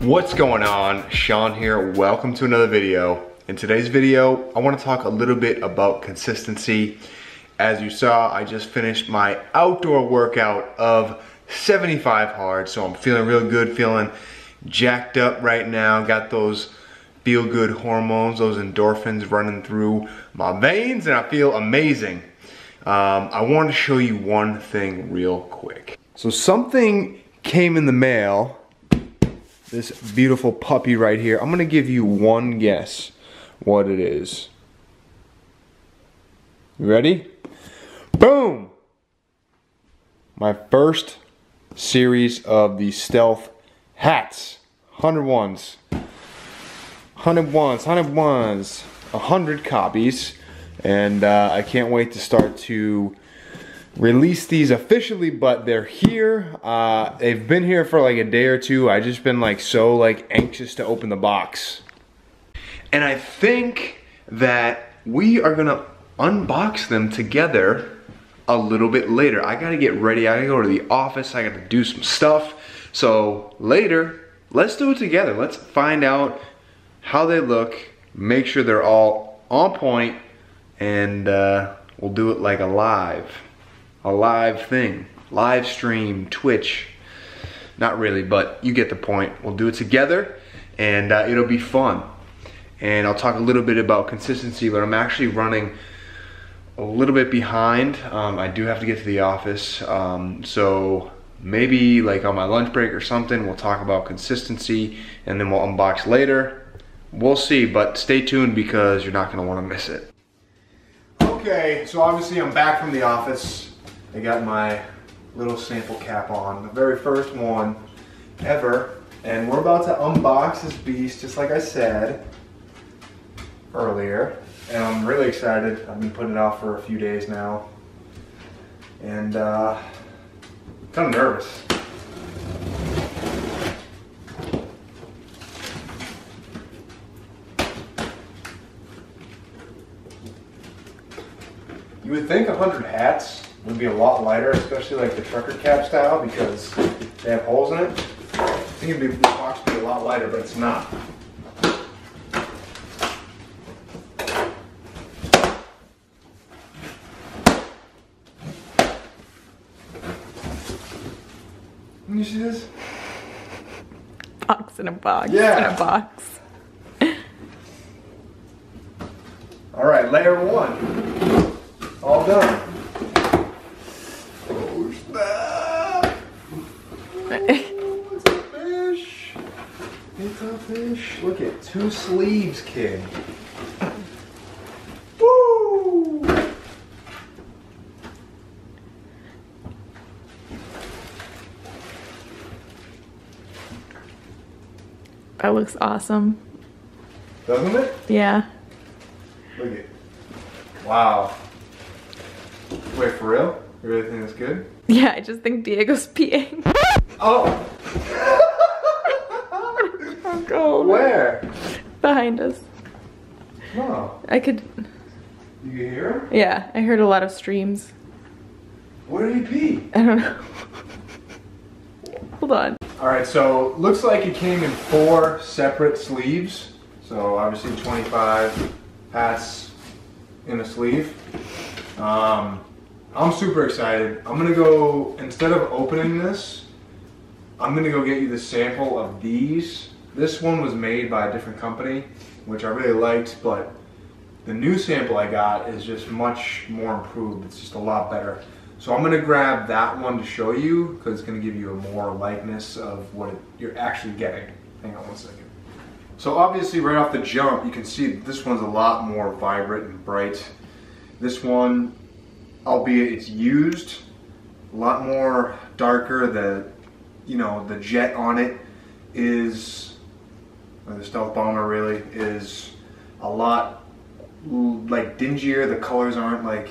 What's going on? Sean here. Welcome to another video. In today's video, I want to talk a little bit about consistency. As you saw, I just finished my outdoor workout of 75 hard, so I'm feeling real good, feeling jacked up right now. Got those feel-good hormones, those endorphins running through my veins, and I feel amazing. I want to show you one thing real quick. So something came in the mail. This beautiful puppy right here. I'm gonna give you one guess what it is. You ready? Boom! My first series of the stealth hats. 100 copies. And I can't wait to start to release these officially, but they're here. They've been here for like a day or two. I just been like so anxious to open the box. And I think that we are gonna unbox them together a little bit later. I gotta get ready, I gotta go to the office, I gotta do some stuff. So later, let's do it together. Let's find out how they look, make sure they're all on point, and we'll do it like a live thing. Live stream, Twitch. Not really, but you get the point. We'll do it together and it'll be fun. And I'll talk a little bit about consistency, but I'm actually running a little bit behind. I do have to get to the office. So maybe like on my lunch break or something, we'll talk about consistency and then we'll unbox later. We'll see, but stay tuned because you're not gonna wanna miss it. Okay, so obviously I'm back from the office. I got my little sample cap on, the very first one ever, and we're about to unbox this beast, just like I said earlier, and I'm really excited. I've been putting it off for a few days now, and kind of nervous. You would think 100 hats would be a lot lighter, especially like the trucker cap style, because they have holes in it. I think the box would be a lot lighter, but it's not. Can you see this? Box in a box. Yeah. In a box. All right, layer one. All done. Oh, snap! Oh, it's a fish. It's a fish. Look at 2 sleeves, kid. Woo! That looks awesome. Doesn't it? Yeah. Look at it. Wow. Wait, for real? You really think that's good? Yeah, I just think Diego's peeing. Oh! Oh god. Where? Behind us. Oh. I could... You can hear him? Yeah, I heard a lot of streams. Where did he pee? I don't know. Hold on. Alright, so looks like it came in 4 separate sleeves. So obviously 25 hats in a sleeve. I'm super excited. I'm gonna go, instead of opening this, I'm gonna go get you the sample of these. This one was made by a different company, which I really liked, but the new sample I got is just much more improved. It's just a lot better. So I'm gonna grab that one to show you, because it's gonna give you a more likeness of what you're actually getting. Hang on one second. So obviously right off the jump, you can see that this one's a lot more vibrant and bright. This one, albeit it's used, a lot more darker. The jet on it is, or the Stealth Bomber really, is a lot like dingier. The colors aren't like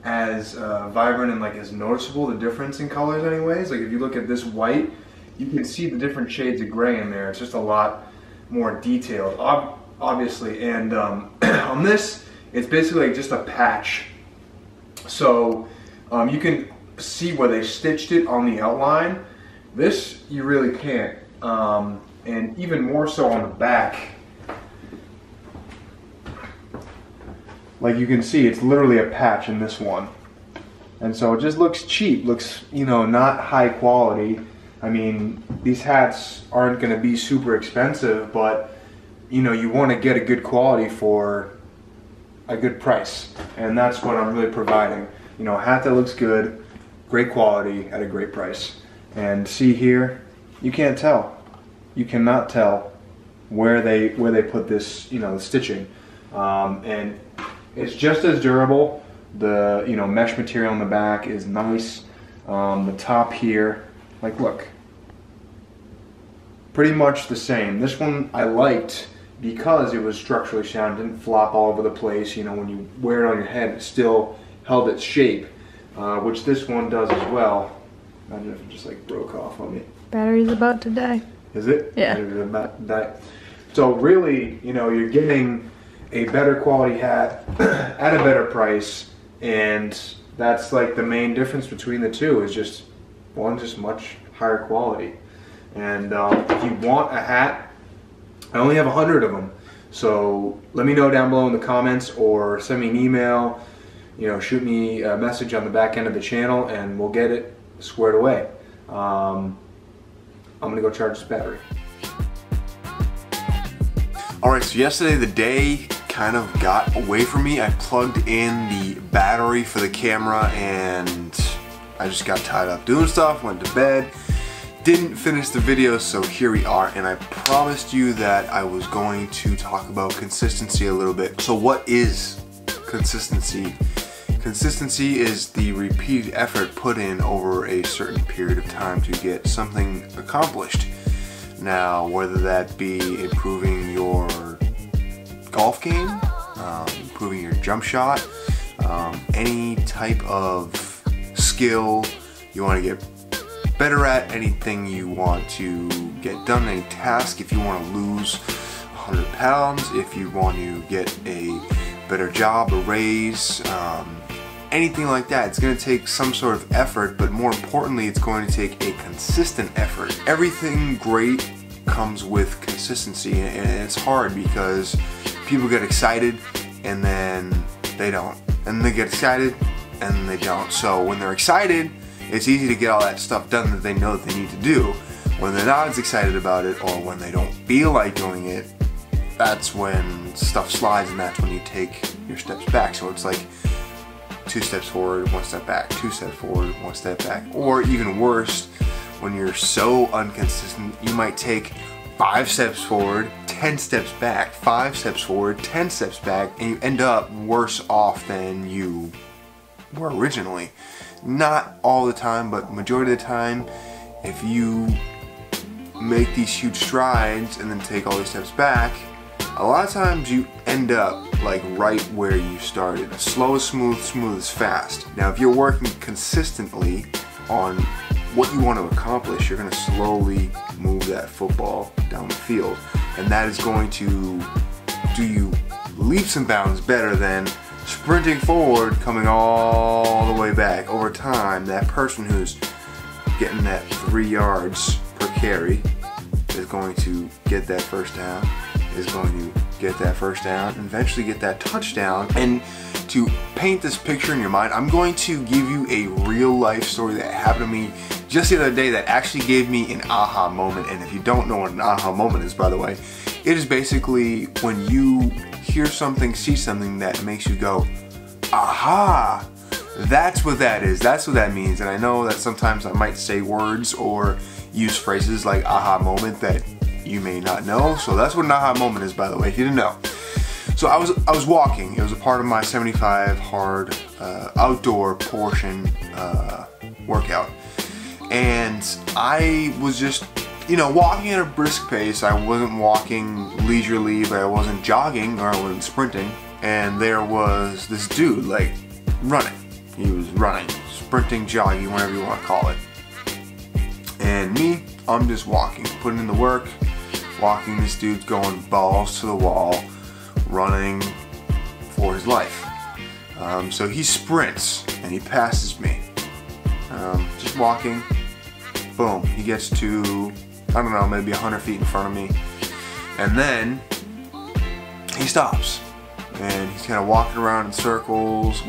as vibrant and like as noticeable, the difference in colors anyways. Like if you look at this white, you can see the different shades of gray in there. It's just a lot more detailed, obviously. And on this, it's basically like just a patch. So you can see where they stitched it on the outline. This you really can't. and even more so on the back. Like you can see, it's literally a patch in this one. And so it just looks cheap, looks, you know, not high quality. I mean, these hats aren't going to be super expensive, but, you know, you want to get a good quality for a good price. And that's what I'm really providing. You know, a hat that looks good, great quality, at a great price. And see here, you can't tell. You cannot tell where they put this, you know, the stitching. And it's just as durable. The, you know, mesh material on the back is nice. The top here, like, look, pretty much the same. This one I liked because it was structurally sound, didn't flop all over the place. You know, when you wear it on your head, it still held its shape, which this one does as well. Imagine if it just like broke off on me. Battery's about to die. Is it? Yeah. Battery's about to die. So really, you know, you're getting a better quality hat at a better price, and that's like the main difference between the two, is just one just much higher quality. And if you want a hat, I only have 100 of them, so let me know down below in the comments, or send me an email, you know, shoot me a message on the back end of the channel, and we'll get it squared away. I'm gonna go charge this battery. Alright, so yesterday the day kind of got away from me. I plugged in the battery for the camera and I just got tied up doing stuff, went to bed, didn't finish the video, so here we are. And I promised you that I was going to talk about consistency a little bit. So what is consistency? Consistency is the repeated effort put in over a certain period of time to get something accomplished. Now, whether that be improving your golf game, improving your jump shot, any type of skill you want to get better at, anything you want to get done, any task, if you want to lose 100 pounds, if you want to get a better job, a raise, anything like that. It's going to take some sort of effort, but more importantly, it's going to take a consistent effort. Everything great comes with consistency, and it's hard because people get excited and then they don't, and they get excited and they don't. So when they're excited, it's easy to get all that stuff done that they know that they need to do. When they're not as excited about it, or when they don't feel like doing it, that's when stuff slides, and that's when you take your steps back. So it's like 2 steps forward, 1 step back, 2 steps forward, 1 step back. Or even worse, when you're so inconsistent, you might take 5 steps forward, 10 steps back, 5 steps forward, 10 steps back, and you end up worse off than you were originally. Not all the time, but majority of the time, if you make these huge strides and then take all these steps back, a lot of times you end up like right where you started. Slow is smooth, smooth is fast. Now if you're working consistently on what you want to accomplish, you're going to slowly move that football down the field, and that is going to do you leaps and bounds better than sprinting forward, coming all the way back. Over time, that person who's getting that 3 yards per carry is going to get that first down, is going to get that first down, and eventually get that touchdown. And to paint this picture in your mind, I'm going to give you a real life story that happened to me just the other day that actually gave me an aha moment. And if you don't know what an aha moment is, by the way, it is basically when you hear something, see something that makes you go, aha, that's what that is, that's what that means. And I know that sometimes I might say words or use phrases like aha moment that you may not know. So that's what an aha moment is, by the way, if you didn't know. So I was walking. It was a part of my 75 hard outdoor portion workout, and I was just, you know, walking at a brisk pace. I wasn't walking leisurely, but I wasn't jogging or I wasn't sprinting. And there was this dude like running. He was running, sprinting, jogging, whatever you want to call it. And me, I'm just walking, putting in the work, walking. This dude's going balls to the wall, running for his life. So he sprints and he passes me. Just walking, boom, he gets to I don't know, maybe 100 feet in front of me. And then he stops. And he's kind of walking around in circles,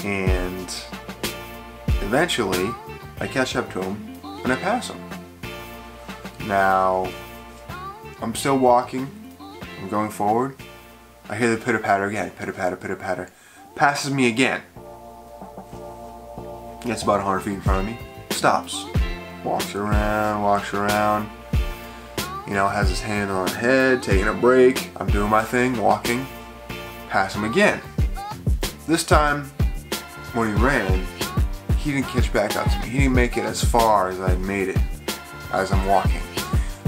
and eventually I catch up to him and I pass him. Now, I'm still walking, I'm going forward. I hear the pitter-patter again, pitter-patter, pitter-patter. Passes me again. Gets about 100 feet in front of me, stops. Walks around, you know, has his hand on his head, taking a break. I'm doing my thing, walking, pass him again. This time, when he ran, he didn't catch back up to me. He didn't make it as far as I made it as I'm walking.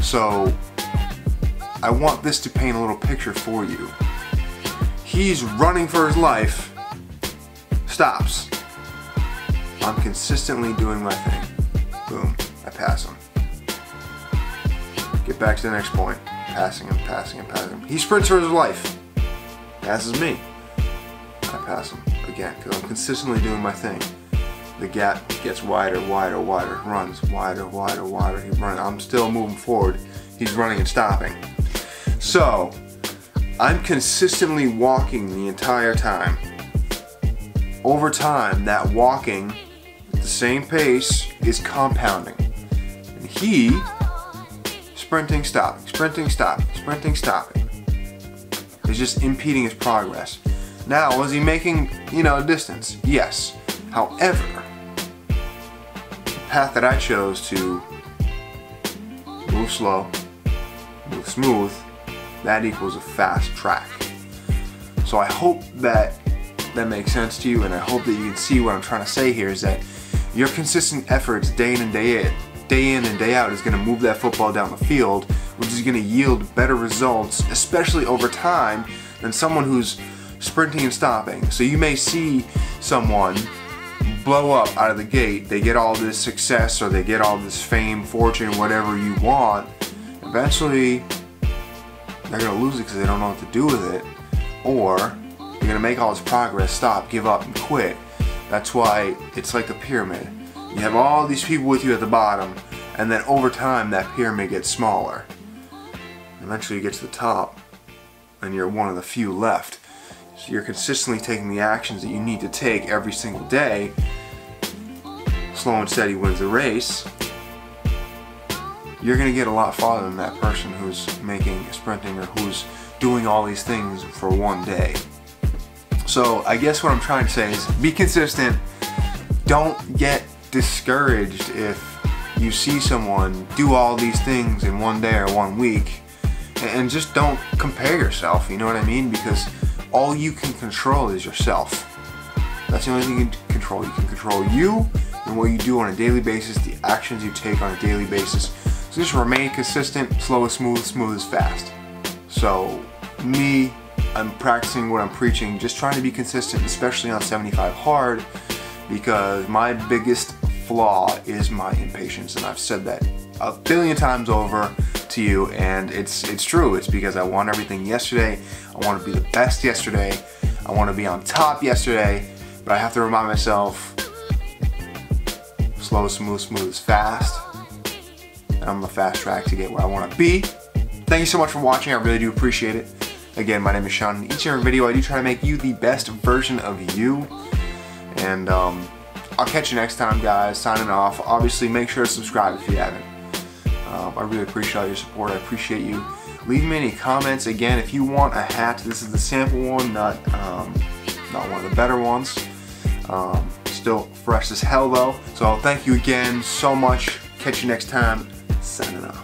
So, I want this to paint a little picture for you. He's running for his life, stops. I'm consistently doing my thing. Boom, I pass him. Get back to the next point. Passing him. He sprints for his life. Passes me. I pass him again because I'm consistently doing my thing. The gap gets wider. Runs wider. He runs. I'm still moving forward. He's running and stopping. So, I'm consistently walking the entire time. Over time, that walking at the same pace is compounding. And he sprinting, stopping. It's just impeding his progress. Now, was he making, distance? Yes. However, the path that I chose to move slow, move smooth, that equals a fast track. So I hope that makes sense to you, and I hope that you can see what I'm trying to say here is that your consistent efforts day in and day out is going to move that football down the field, which is going to yield better results, especially over time, than someone who's sprinting and stopping. So you may see someone blow up out of the gate, they get all this success or they get all this fame, fortune, whatever you want. Eventually, they're going to lose it because they don't know what to do with it, or they're going to make all this progress, stop, give up, and quit. That's why it's like a pyramid. You have all these people with you at the bottom, and then over time that pyramid gets smaller. Eventually you get to the top, and you're one of the few left. So you're consistently taking the actions that you need to take every single day. Slow and steady wins the race. You're going to get a lot farther than that person who's sprinting or who's doing all these things for one day. So I guess what I'm trying to say is be consistent. Don't get discouraged if you see someone do all these things in one day or 1 week, and just don't compare yourself, you know what I mean? Because all you can control is yourself. That's the only thing you can control. You can control you and what you do on a daily basis, the actions you take on a daily basis. So just remain consistent, slow is smooth, smooth is fast. So me, I'm practicing what I'm preaching, just trying to be consistent, especially on 75 hard, because my biggest flaw is my impatience, and I've said that a billion times over to you, and it's true. It's because I want everything yesterday. I want to be the best yesterday. I want to be on top yesterday, but I have to remind myself, slow, smooth, smooth is fast, and I'm on the fast track to get where I want to be. Thank you so much for watching. I really do appreciate it. Again, my name is Sean. In each and every video, I do try to make you the best version of you. And I'll catch you next time, guys. Signing off. Obviously, make sure to subscribe if you haven't. I really appreciate all your support. I appreciate you. Leave me any comments. Again, if you want a hat, this is the sample one, not one of the better ones. Still fresh as hell, though. So thank you again so much. Catch you next time. Signing off.